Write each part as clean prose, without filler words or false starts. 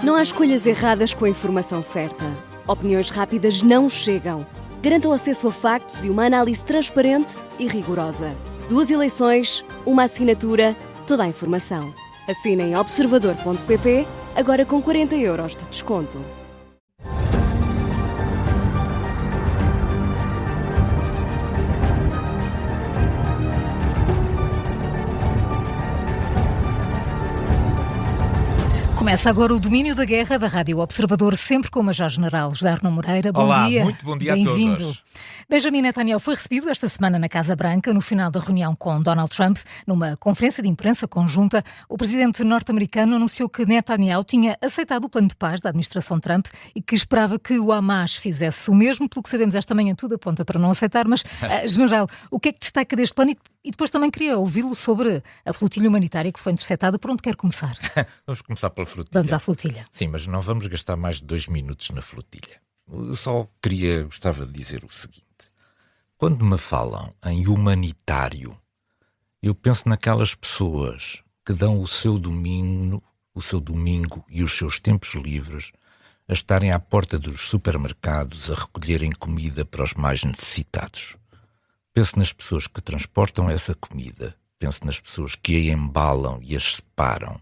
Não há escolhas erradas com a informação certa. Opiniões rápidas não chegam. Garanta o acesso a factos e uma análise transparente e rigorosa. 2 eleições, uma assinatura, toda a informação. Assine em observador.pt, agora com 40€ de desconto. Começa agora o Domínio da Guerra da Rádio Observador, sempre com o Major-General José Arno Moreira. Bom Olá, dia. muito bom dia a Bem-vindo. todos. Benjamin Netanyahu foi recebido esta semana na Casa Branca, no final da reunião com Donald Trump. Numa conferência de imprensa conjunta, o presidente norte-americano anunciou que Netanyahu tinha aceitado o plano de paz da administração Trump e que esperava que o Hamas fizesse o mesmo. Pelo que sabemos, esta manhã tudo aponta para não aceitar, mas, General, o que é que destaca deste plano? E depois também queria ouvi-lo sobre a flotilha humanitária que foi interceptada. Por onde quer começar? Vamos começar pela flotilha. Vamos à flotilha. Sim, mas não vamos gastar mais de 2 minutos na flotilha. Eu só gostava de dizer o seguinte. Quando me falam em humanitário, eu penso naquelas pessoas que dão o seu domingo e os seus tempos livres a estarem à porta dos supermercados a recolherem comida para os mais necessitados. Penso nas pessoas que transportam essa comida, penso nas pessoas que a embalam e as separam,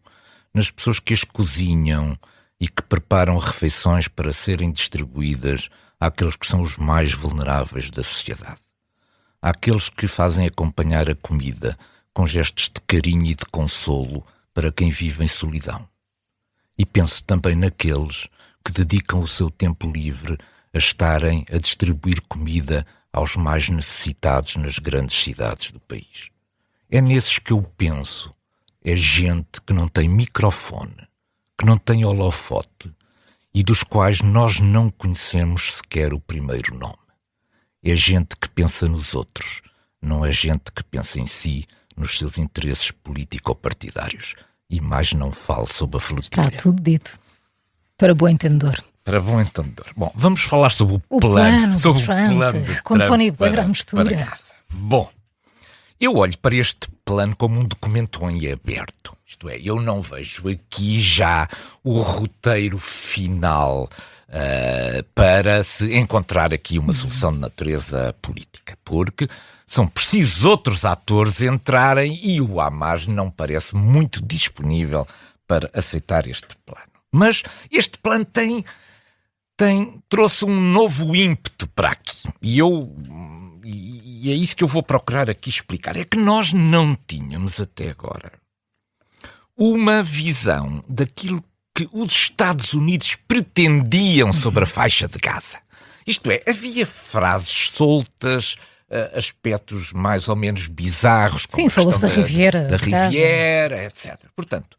nas pessoas que as cozinham e que preparam refeições para serem distribuídas àqueles que são os mais vulneráveis da sociedade. Àqueles que fazem acompanhar a comida com gestos de carinho e de consolo para quem vive em solidão. E penso também naqueles que dedicam o seu tempo livre a estarem a distribuir comida aos mais necessitados nas grandes cidades do país. É nesses que eu penso. É gente que não tem microfone, que não tem holofote e dos quais nós não conhecemos sequer o primeiro nome. É gente que pensa nos outros, não é gente que pensa em si, nos seus interesses político-partidários. E mais não falo sobre a flotilha. Está tudo dito. Para bom entendedor. Para bom entendedor. Bom, vamos falar sobre O plano. plano Sobre de o Trump, plano de com Trump Tony Blair à mistura. para Gaza. Bom, eu olho para este plano como um documento em aberto. Isto é, eu não vejo aqui já o roteiro final para se encontrar aqui uma solução de natureza política. Porque são precisos outros atores entrarem e o Hamas não parece muito disponível para aceitar este plano. Mas este plano trouxe um novo ímpeto para aqui. E é isso que eu vou procurar aqui explicar. É que nós não tínhamos até agora uma visão daquilo que os Estados Unidos pretendiam sobre a faixa de Gaza. Isto é, havia frases soltas, aspectos mais ou menos bizarros. Sim, falou-se da Riviera. Da Riviera, etc. Portanto,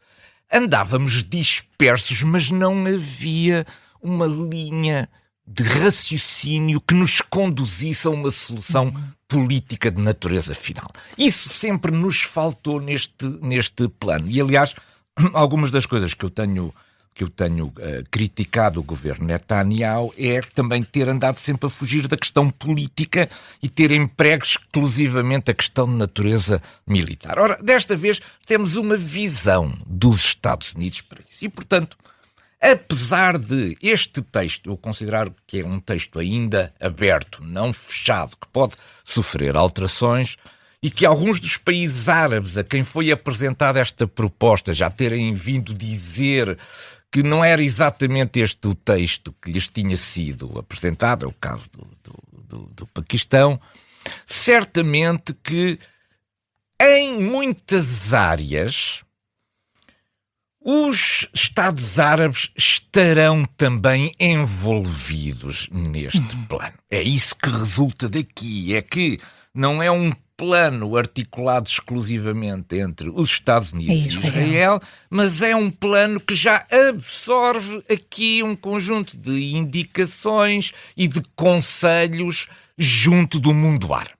andávamos dispersos, mas não havia uma linha de raciocínio que nos conduzisse a uma solução política de natureza final. Isso sempre nos faltou neste plano. E, aliás, algumas das coisas que eu tenho criticado o governo Netanyahu é também ter andado sempre a fugir da questão política e ter emprego exclusivamente a questão de natureza militar. Ora, desta vez temos uma visão dos Estados Unidos para isso. E, portanto, apesar de este texto, eu considerar que é um texto ainda aberto, não fechado, que pode sofrer alterações, e que alguns dos países árabes a quem foi apresentada esta proposta já terem vindo dizer que não era exatamente este o texto que lhes tinha sido apresentado, é o caso do Paquistão, certamente que em muitas áreas os Estados Árabes estarão também envolvidos neste plano. É isso que resulta daqui, é que não é um plano articulado exclusivamente entre os Estados Unidos e Israel, mas é um plano que já absorve aqui um conjunto de indicações e de conselhos junto do mundo árabe.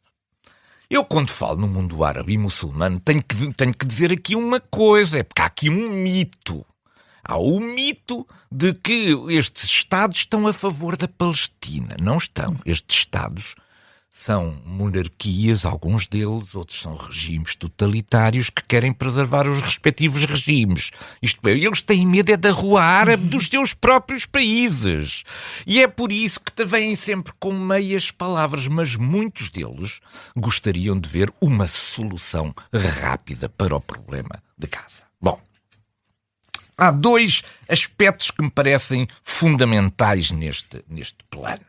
Eu, quando falo no mundo árabe e muçulmano, tenho que dizer aqui uma coisa, é porque há aqui um mito. Há o mito de que estes Estados estão a favor da Palestina. Não estão. Estes Estados são monarquias, alguns deles, outros são regimes totalitários que querem preservar os respectivos regimes. Isto é, eles têm medo da rua árabe dos seus próprios países. E é por isso que te vêm sempre com meias palavras, mas muitos deles gostariam de ver uma solução rápida para o problema de Gaza. Bom, há dois aspectos que me parecem fundamentais neste plano.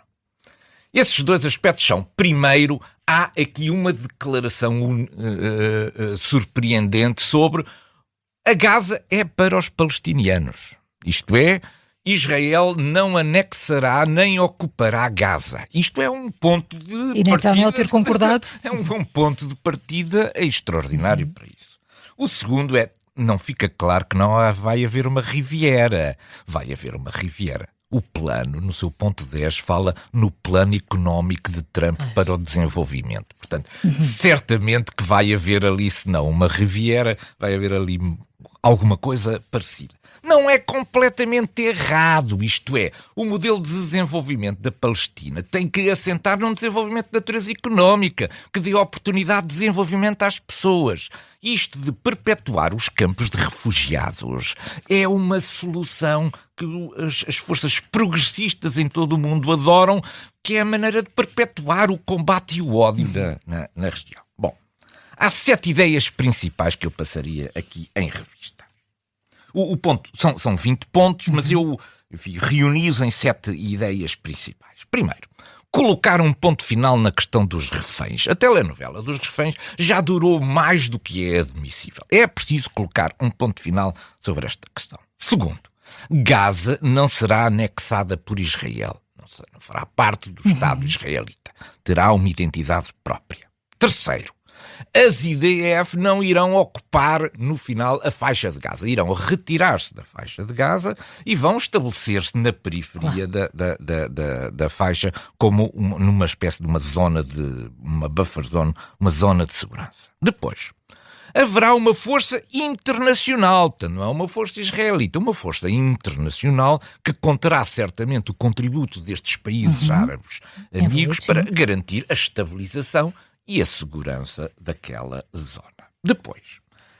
Esses dois aspectos são, primeiro, há aqui uma declaração surpreendente sobre a Gaza é para os palestinianos. Isto é, Israel não anexará nem ocupará Gaza. Isto é um ponto de partida... E Netanyahu ter concordado? É um ponto de partida extraordinário para isso. O segundo é, não fica claro que não vai haver uma Riviera. Vai haver uma Riviera. O plano, no seu ponto 10, fala no plano económico de Trump para o desenvolvimento. Portanto, certamente que vai haver ali, se não uma Riviera, vai haver ali alguma coisa parecida. Não é completamente errado, isto é, o modelo de desenvolvimento da Palestina tem que assentar num desenvolvimento de natureza económica, que dê oportunidade de desenvolvimento às pessoas. Isto de perpetuar os campos de refugiados é uma solução que as forças progressistas em todo o mundo adoram, que é a maneira de perpetuar o combate e o ódio na região. Bom, há 7 ideias principais que eu passaria aqui em revista. O ponto, são 20 pontos, mas eu reuni-os em 7 ideias principais. Primeiro, colocar um ponto final na questão dos reféns. A telenovela dos reféns já durou mais do que é admissível. É preciso colocar um ponto final sobre esta questão. Segundo, Gaza não será anexada por Israel. Não fará parte do Estado israelita. Terá uma identidade própria. Terceiro, as IDF não irão ocupar, no final, a faixa de Gaza. Irão retirar-se da faixa de Gaza e vão estabelecer-se na periferia da faixa como numa espécie de uma zona uma buffer zone, uma zona de segurança. Depois, haverá uma força internacional, portanto não é uma força israelita, uma força internacional que conterá certamente o contributo destes países árabes amigos para garantir a estabilização e a segurança daquela zona. Depois,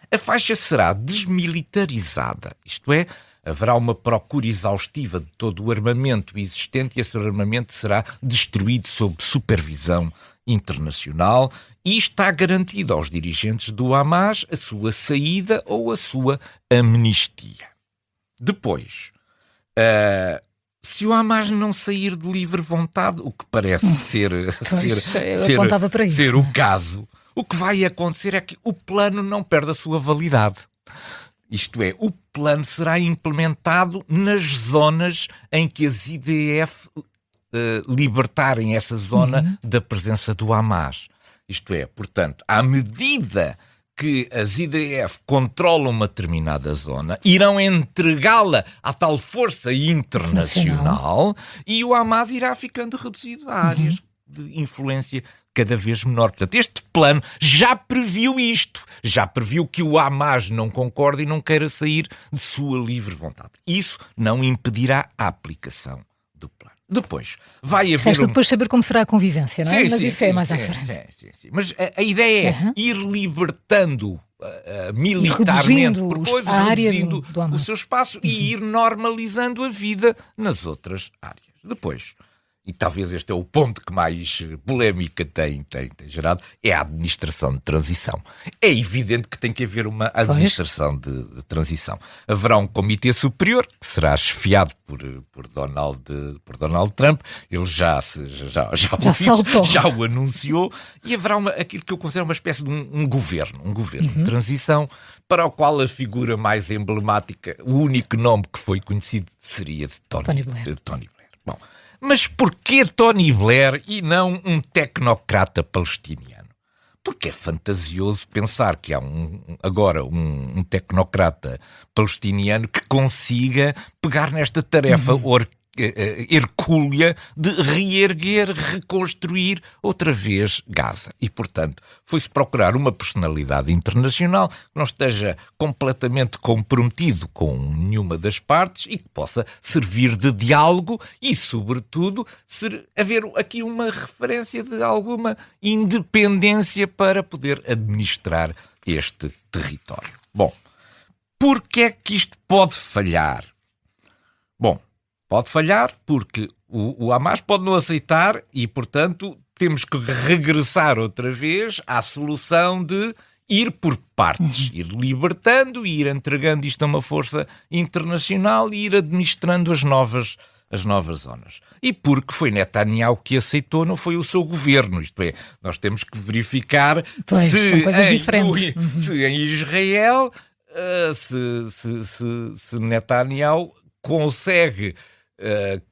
a faixa será desmilitarizada, isto é, haverá uma procura exaustiva de todo o armamento existente e esse armamento será destruído sob supervisão internacional e está garantido aos dirigentes do Hamas a sua saída ou a sua amnistia. Depois, se o Hamas não sair de livre vontade, o que parece ser o caso, o que vai acontecer é que o plano não perde a sua validade. Isto é, o plano será implementado nas zonas em que as IDF libertarem essa zona da presença do Hamas. Isto é, portanto, à medida que as IDF controlam uma determinada zona, irão entregá-la à tal força internacional e o Hamas irá ficando reduzido a áreas de influência cada vez menor. Portanto, este plano já previu isto. Já previu que o Hamas não concorde e não queira sair de sua livre vontade. Isso não impedirá a aplicação do plano. Depois, vai haver... Resta depois saber como será a convivência, não é? Sim, mas sim, isso é mais à frente. Sim. Mas a ideia é ir libertando militarmente reduzindo o seu espaço e ir normalizando a vida nas outras áreas. Depois, e talvez este é o ponto que mais polémica tem gerado, é a administração de transição. É evidente que tem que haver uma administração de transição. Haverá um comitê superior, que será chefiado por Donald Trump, ele já o anunciou, e haverá aquilo que eu considero uma espécie de um governo de transição, para o qual a figura mais emblemática, o único nome que foi conhecido, seria de Tony Blair. Bom, mas porquê Tony Blair e não um tecnocrata palestiniano? Porque é fantasioso pensar que há agora um tecnocrata palestiniano que consiga pegar nesta tarefa hercúlea de reerguer, reconstruir outra vez Gaza. E, portanto, foi-se procurar uma personalidade internacional que não esteja completamente comprometido com nenhuma das partes e que possa servir de diálogo e, sobretudo, haver aqui uma referência de alguma independência para poder administrar este território. Bom, porquê é que isto pode falhar? Bom, pode falhar porque o Hamas pode não aceitar e, portanto, temos que regressar outra vez à solução de ir por partes, ir libertando, ir entregando isto a uma força internacional e ir administrando as novas zonas. E porque foi Netanyahu que aceitou, não foi o seu governo. Isto é, nós temos que verificar se em Israel, se Netanyahu consegue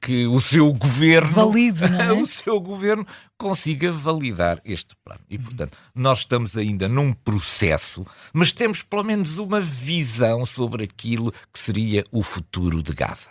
que o seu governo valide, não é? o seu governo consiga validar este plano. E, portanto, nós estamos ainda num processo, mas temos pelo menos uma visão sobre aquilo que seria o futuro de Gaza.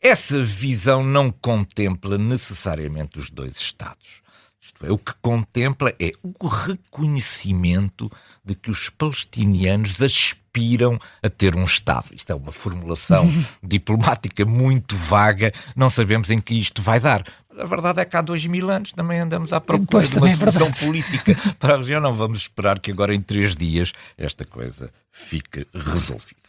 Essa visão não contempla necessariamente os dois Estados. Isto é, o que contempla é o reconhecimento de que os palestinianos aspiram a ter um Estado. Isto é uma formulação diplomática muito vaga, não sabemos em que isto vai dar. Mas a verdade é que há 2000 anos também andamos à procura de uma solução política para a região. Não vamos esperar que agora em 3 dias esta coisa fique resolvida.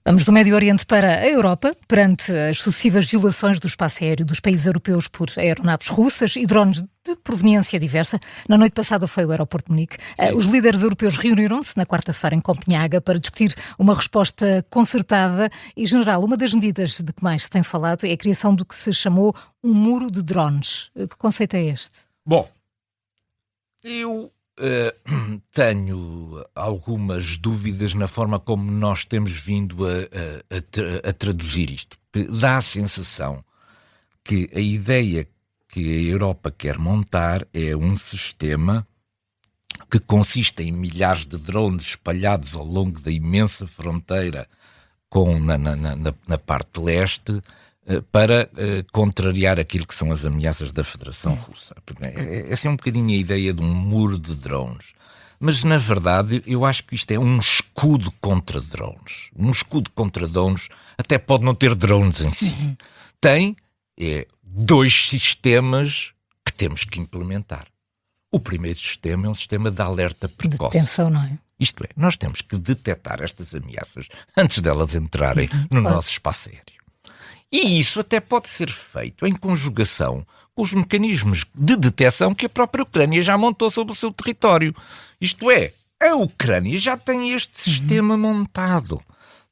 Vamos do Médio Oriente para a Europa, perante as sucessivas violações do espaço aéreo dos países europeus por aeronaves russas e drones de proveniência diversa. Na noite passada foi o aeroporto de Munique. Os líderes europeus reuniram-se na quarta-feira em Copenhaga para discutir uma resposta concertada e general. Uma das medidas de que mais se tem falado é a criação do que se chamou um muro de drones. Que conceito é este? Bom, eu tenho algumas dúvidas na forma como nós temos vindo a traduzir isto. Dá a sensação que a ideia que a Europa quer montar é um sistema que consiste em milhares de drones espalhados ao longo da imensa fronteira na parte leste, para contrariar aquilo que são as ameaças da Federação Russa. Essa é um bocadinho a ideia de um muro de drones. Mas, na verdade, eu acho que isto é um escudo contra drones. Um escudo contra drones até pode não ter drones em si. Tem 2 sistemas que temos que implementar. O primeiro sistema é um sistema de alerta precoce. De detenção, não é? Isto é, nós temos que detectar estas ameaças antes delas entrarem no nosso espaço aéreo. E isso até pode ser feito em conjugação com os mecanismos de detecção que a própria Ucrânia já montou sobre o seu território. Isto é, a Ucrânia já tem este sistema montado.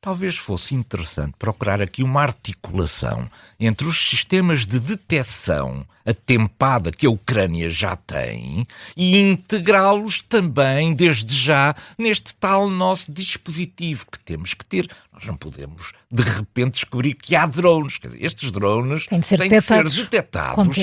Talvez fosse interessante procurar aqui uma articulação entre os sistemas de detecção atempada que a Ucrânia já tem e integrá-los também, desde já, neste tal nosso dispositivo que temos que ter. Nós não podemos, de repente, descobrir que há drones. Quer dizer, estes drones têm que ser detectados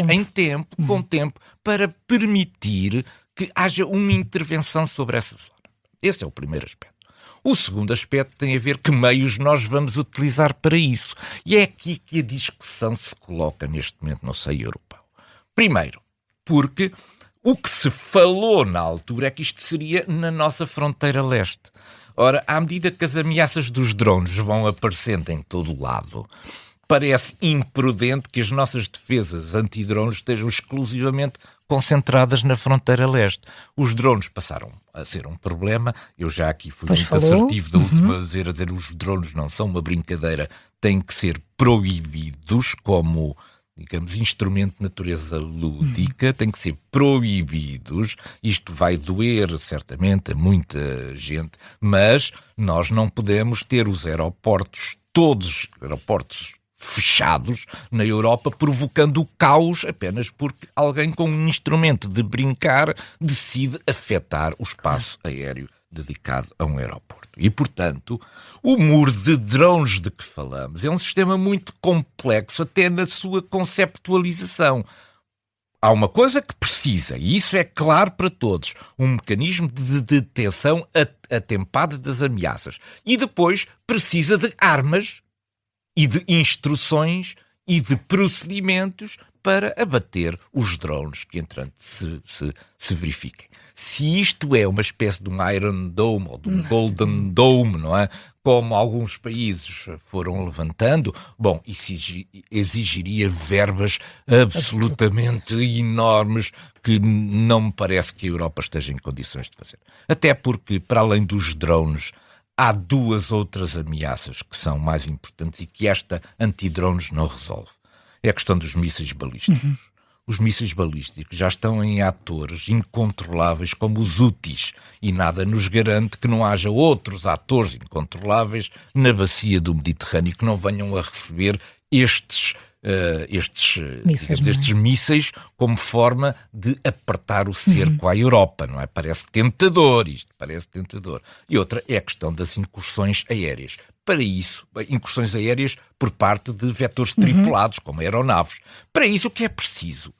com tempo, para permitir que haja uma intervenção sobre essa zona. Esse é o primeiro aspecto. O segundo aspecto tem a ver que meios nós vamos utilizar para isso. E é aqui que a discussão se coloca neste momento no seio europeu. Primeiro, porque o que se falou na altura é que isto seria na nossa fronteira leste. Ora, à medida que as ameaças dos drones vão aparecendo em todo o lado, parece imprudente que as nossas defesas antidrones estejam exclusivamente concentradas na fronteira leste. Os drones passaram a ser um problema. Eu já aqui fui muito assertivo da última vez a dizer que os drones não são uma brincadeira, têm que ser proibidos como, digamos, instrumento de natureza lúdica, têm que ser proibidos. Isto vai doer certamente a muita gente, mas nós não podemos ter os aeroportos, todos os aeroportos fechados na Europa, provocando o caos apenas porque alguém com um instrumento de brincar decide afetar o espaço aéreo dedicado a um aeroporto. E, portanto, o muro de drones de que falamos é um sistema muito complexo até na sua conceptualização. Há uma coisa que precisa, e isso é claro para todos, um mecanismo de detecção atempada das ameaças. E depois precisa de armas e de instruções e de procedimentos para abater os drones que, entretanto, se verifiquem. Se isto é uma espécie de um Iron Dome ou de um Golden Dome, não é? Como alguns países foram levantando, bom, isso exigiria verbas absolutamente enormes que não me parece que a Europa esteja em condições de fazer. Até porque, para além dos drones, há duas outras ameaças que são mais importantes e que esta antidrones não resolve. É a questão dos mísseis balísticos. Os mísseis balísticos já estão em atores incontroláveis como os Houthis e nada nos garante que não haja outros atores incontroláveis na bacia do Mediterrâneo que não venham a receber estes mísseis como forma de apertar o cerco à Europa, não é? Parece tentador isto, parece tentador. E outra é a questão das incursões aéreas. Para isso, incursões aéreas por parte de vetores tripulados, como aeronaves. Para isso, o que é preciso?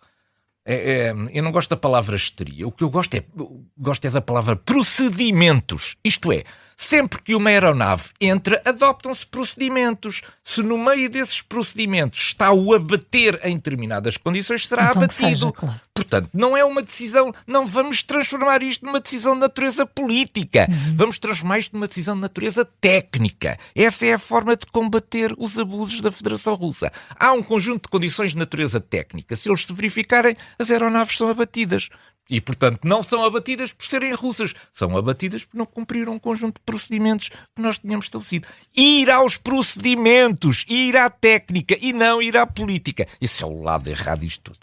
Eu não gosto da palavra histeria. O que eu gosto é da palavra procedimentos. Isto é, sempre que uma aeronave entra, adoptam-se procedimentos. Se no meio desses procedimentos está-o a bater em determinadas condições, será então abatido. Seja, claro. Portanto, não é uma decisão, não vamos transformar isto numa decisão de natureza política. Vamos transformar isto numa decisão de natureza técnica. Essa é a forma de combater os abusos da Federação Russa. Há um conjunto de condições de natureza técnica. Se eles se verificarem, as aeronaves são abatidas. E, portanto, não são abatidas por serem russas. São abatidas por não cumpriram um conjunto de procedimentos que nós tínhamos estabelecido. Ir aos procedimentos, ir à técnica e não ir à política. Esse é o lado errado disto tudo.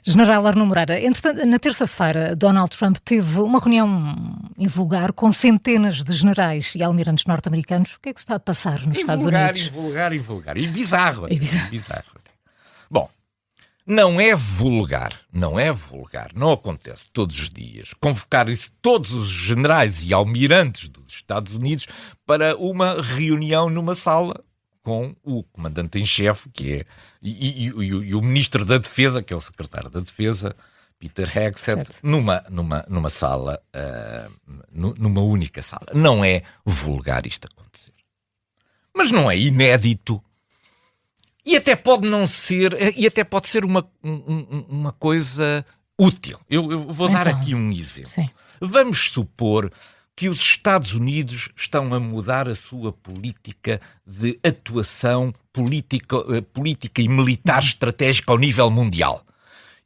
General Arno Moreira, entretanto, na terça-feira, Donald Trump teve uma reunião invulgar com centenas de generais e almirantes norte-americanos. O que é que está a passar nos Estados Unidos? Invulgar. E bizarro. Bom, não é vulgar, não acontece todos os dias convocarem-se todos os generais e almirantes dos Estados Unidos para uma reunião numa sala com o comandante em chefe, que é, e o ministro da Defesa, que é o secretário da Defesa, Peter Hegseth, numa sala, numa única sala. Não é vulgar isto acontecer. Mas não é inédito. E até pode não ser, e até pode ser uma coisa útil. Eu vou dar aqui um exemplo. Sim. Vamos supor que os Estados Unidos estão a mudar a sua política de atuação política e militar estratégica ao nível mundial.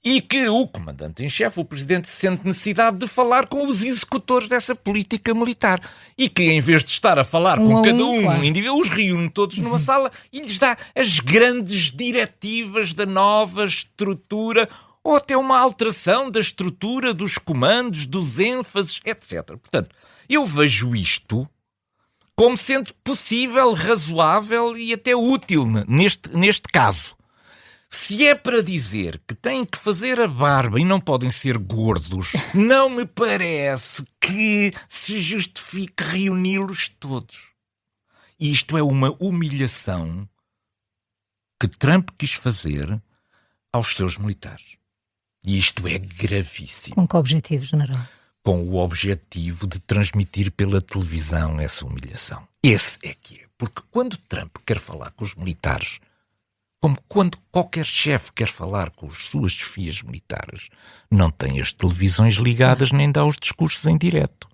E que o comandante-em-chefe, o presidente, sente necessidade de falar com os executores dessa política militar. E que, em vez de estar a falar com cada um indivíduo, os reúne todos numa sala e lhes dá as grandes diretivas da nova estrutura ou até uma alteração da estrutura dos comandos, dos ênfases, etc. Portanto, eu vejo isto como sendo possível, razoável e até útil neste caso. Se é para dizer que têm que fazer a barba e não podem ser gordos, não me parece que se justifique reuni-los todos. Isto é uma humilhação que Trump quis fazer aos seus militares. E isto é gravíssimo. Com que objetivo, general? Com o objetivo de transmitir pela televisão essa humilhação. Esse é que é. Porque quando Trump quer falar com os militares, como quando qualquer chefe quer falar com as suas chefias militares, não tem as televisões ligadas nem dá os discursos em direto.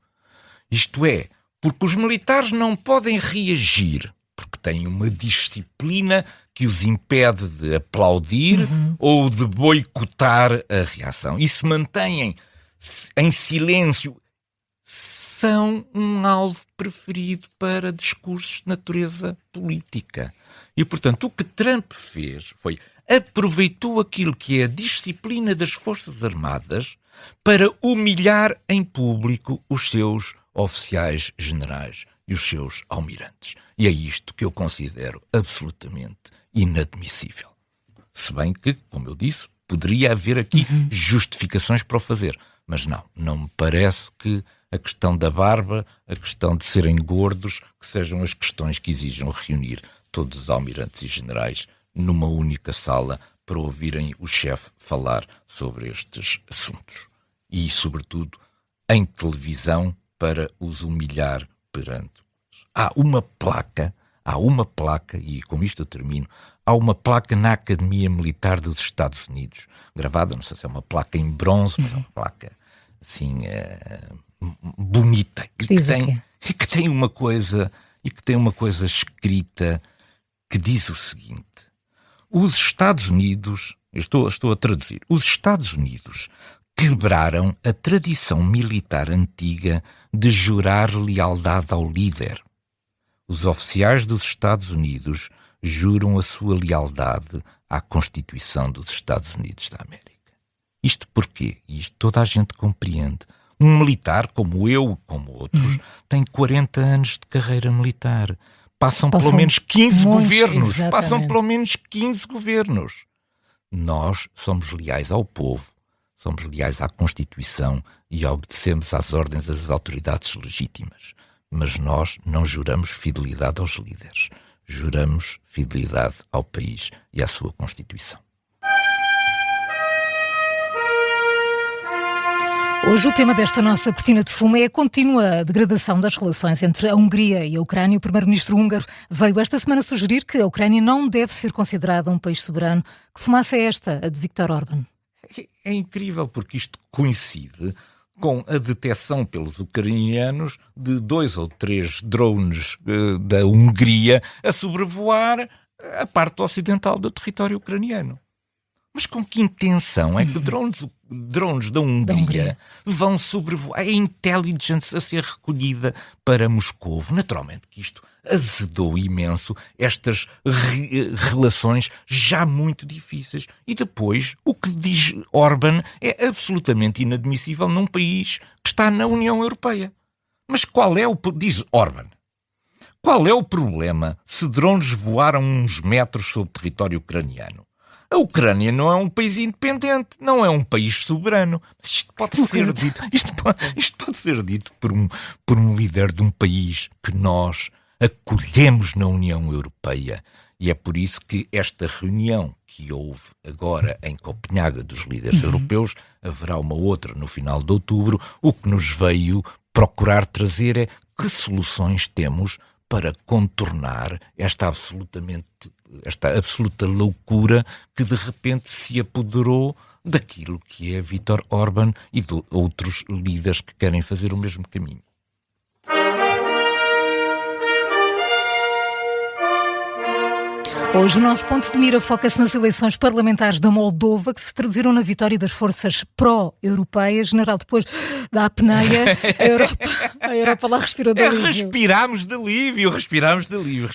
Isto é, porque os militares não podem reagir, porque têm uma disciplina que os impede de aplaudir ou de boicotar a reação. E se mantêm em silêncio, são um alvo preferido para discursos de natureza política. E, portanto, o que Trump fez foi aproveitou aquilo que é a disciplina das Forças Armadas para humilhar em público os seus oficiais generais e os seus almirantes. E é isto que eu considero absolutamente inadmissível. Se bem que, como eu disse, poderia haver aqui justificações para o fazer. Mas não me parece que a questão da barba, a questão de serem gordos, que sejam as questões que exijam reunir todos os almirantes e generais numa única sala para ouvirem o chefe falar sobre estes assuntos. E, sobretudo, em televisão para os humilhar perante. Há uma placa Há uma placa, e com isto eu termino, há uma placa na Academia Militar dos Estados Unidos, gravada, não sei se é uma placa em bronze, mas é uma placa assim bonita, que tem uma coisa escrita que diz o seguinte: os Estados Unidos, estou a traduzir, os Estados Unidos quebraram a tradição militar antiga de jurar lealdade ao líder. Os oficiais dos Estados Unidos juram a sua lealdade à Constituição dos Estados Unidos da América. Isto porquê? Isto toda a gente compreende. Um militar, como eu, como outros, tem 40 anos de carreira militar. Passam pelo menos 15 governos. Exatamente. Passam pelo menos 15 governos. Nós somos leais ao povo, somos leais à Constituição e obedecemos às ordens das autoridades legítimas. Mas nós não juramos fidelidade aos líderes. Juramos fidelidade ao país e à sua Constituição. Hoje o tema desta nossa cortina de fumo é a contínua degradação das relações entre a Hungria e a Ucrânia. O primeiro-ministro húngaro veio esta semana sugerir que a Ucrânia não deve ser considerada um país soberano. Que fumaça é esta, a de Viktor Orbán? É incrível, porque isto coincide com a detecção pelos ucranianos de 2 ou 3 drones da Hungria a sobrevoar a parte ocidental do território ucraniano. Mas com que intenção é que drones da Hungria vão sobrevoar? É intelligence a ser recolhida para Moscovo. Naturalmente que isto azedou imenso estas relações já muito difíceis. E depois, o que diz Orbán é absolutamente inadmissível num país que está na União Europeia. Mas diz Orbán, qual é o problema se drones voaram uns metros sobre o território ucraniano? A Ucrânia não é um país independente, não é um país soberano. Mas isto pode ser dito por um líder de um país que nós acolhemos na União Europeia. E é por isso que esta reunião que houve agora em Copenhaga dos líderes europeus, haverá uma outra no final de outubro, o que nos veio procurar trazer é que soluções temos para contornar esta absoluta loucura que de repente se apoderou daquilo que é Viktor Orbán e de outros líderes que querem fazer o mesmo caminho. Hoje o nosso ponto de mira foca-se nas eleições parlamentares da Moldova, que se traduziram na vitória das forças pró-europeias. General, depois da apneia, a Europa lá respirou de alívio. Respirámos de alívio.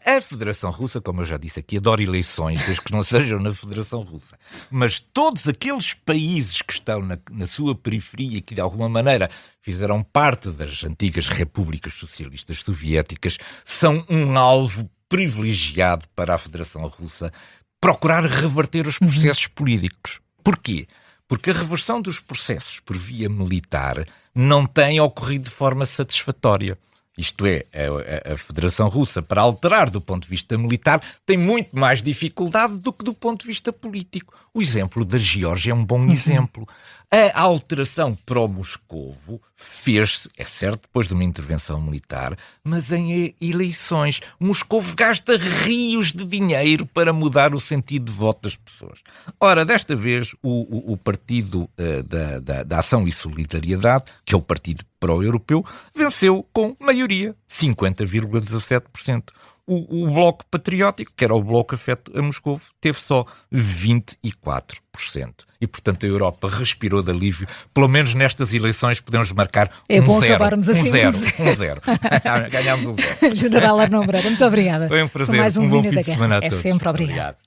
A Federação Russa, como eu já disse aqui, adora eleições, desde que não sejam na Federação Russa. Mas todos aqueles países que estão na sua periferia, que de alguma maneira fizeram parte das antigas repúblicas socialistas soviéticas, são um alvo privilegiado para a Federação Russa procurar reverter os processos políticos. Porquê? Porque a reversão dos processos por via militar não tem ocorrido de forma satisfatória. Isto é, a Federação Russa, para alterar do ponto de vista militar, tem muito mais dificuldade do que do ponto de vista político. O exemplo da Geórgia é um bom exemplo. A alteração pró-Moscovo fez-se, é certo, depois de uma intervenção militar, mas em eleições. Moscovo gasta rios de dinheiro para mudar o sentido de voto das pessoas. Ora, desta vez, o Partido da Ação e Solidariedade, que é o partido pró-europeu, venceu com maioria, 50,17%. O Bloco Patriótico, que era o Bloco afeto a Moscovo, teve só 24%. E, portanto, a Europa respirou de alívio. Pelo menos nestas eleições podemos marcar é bom acabarmos assim. 1-0. Ganhámos 1-0. General Arnon Moreira, muito obrigada. Foi um prazer. Mais um bom fim da de semana a guerra. todos. É sempre obrigado.